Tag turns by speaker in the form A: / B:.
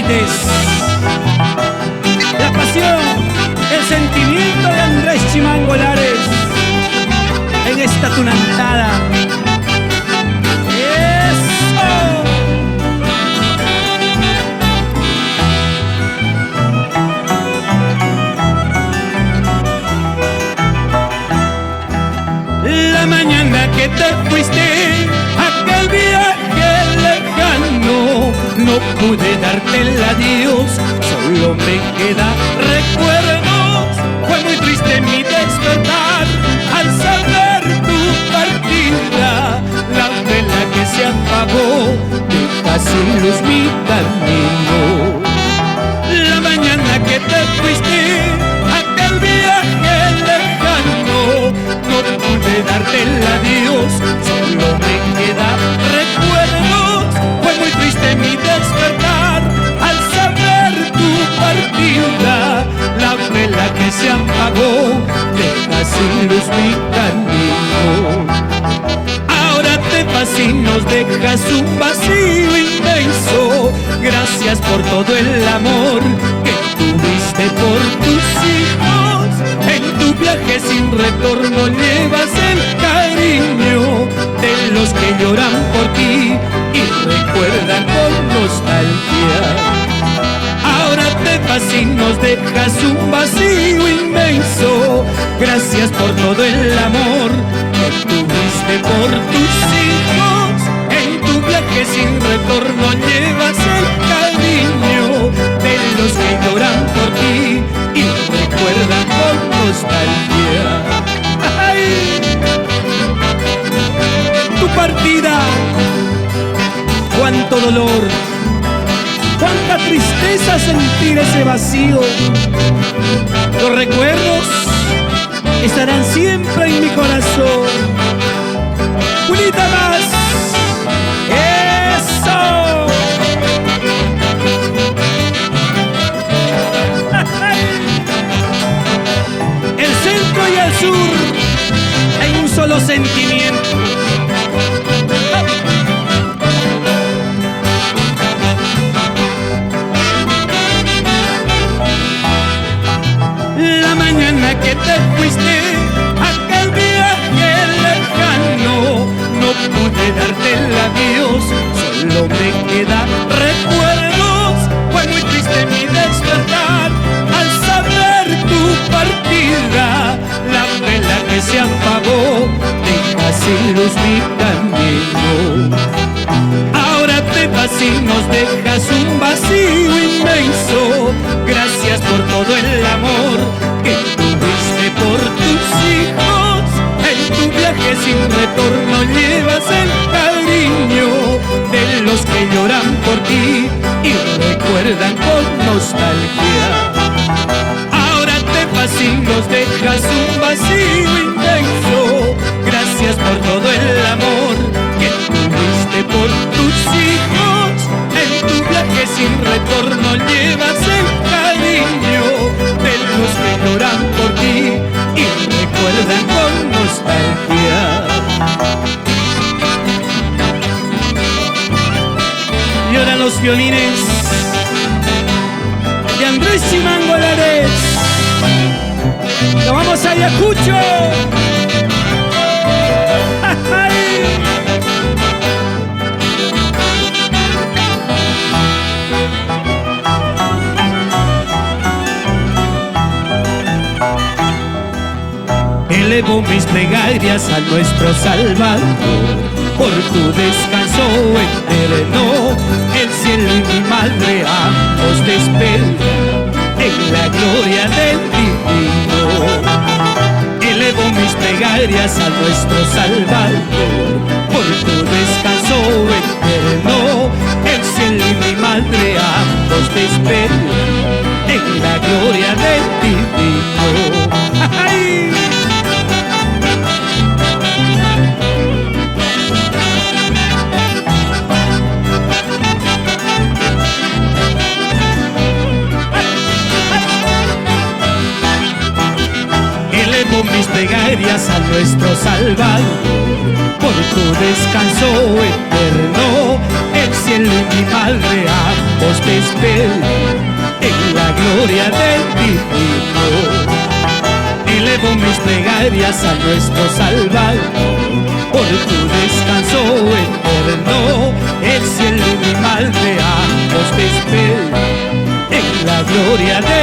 A: Fuentes. La pasión, el sentimiento de Andrés Chimango Lares en esta tunantada. La mañana que te fuiste a aquel viaje lejano, no pude darte el adiós, solo me queda recuerdos. Fue muy triste mi despertar al saber tu partida. La vela que se apagó deja sin luz mi camino. La mañana que te fuiste a aquel viaje lejano, no pude darte el adiós, solo me queda recuerdos. Fue muy triste mi despertar al saber tu partida. La vela que se apagó deja sin luz mi camino. Ahora te vas y nos dejas un vacío inmenso. Gracias por todo el amor que tuviste por tus hijos. En tu viaje sin retorno llevas el cariño de los que lloran por ti y recuerdan con nostalgia. Ahora te vas y nos dejas un vacío inmenso. Gracias por todo el amor que tuviste por tus hijos. En tu viaje sin retorno llevas el cariño de los que lloran por ti y recuerdan con nostalgia. ¡Ay! Tu partida, cuánto dolor, cuánta tristeza sentir ese vacío. Los recuerdos estarán siempre en mi corazón. Julita más. ¡Eso! El centro y el sur hay un solo sentimiento. La mañana que te fuiste a aquel viaje lejano, no pude darte el adiós, solo me queda recuerdos. Fue muy triste mi despertar al saber tu partida. La vela que se apagó deja sin luz mi camino. Ahora te vas y nos dejas un vacío inmenso. Gracias por todo el amor que tuviste por tus hijos. En tu viaje sin retorno llevas el cariño de los que lloran por ti y recuerdan con nostalgia. Ahora te vas y nos dejas un vacío inmenso. Gracias por todo el amor que tuviste por tus hijos. En tu viaje sin retorno llevas el cariño de los que lloran por ti y recuerdan con nostalgia. Y ahora los violines de Andrés Chimango Lares. ¡Nos vamos a Ayacucho! Elevo mis plegarias a nuestro Salvador por tu descanso eterno. El cielo y mi madre ambos te esperan en la gloria del divino. Elevo mis plegarias a nuestro Salvador por tu descanso eterno. El cielo y mi madre ambos te esperan en la gloria del divino. ¡Ay! Elevo mis plegarias a nuestro Salvador por tu descanso eterno. El cielo y mi madre ambos te esperan en la gloria del divino. Elevo mis plegarias a nuestro Salvador por tu descanso eterno. El cielo y mi madre ambos te esperan en la gloria del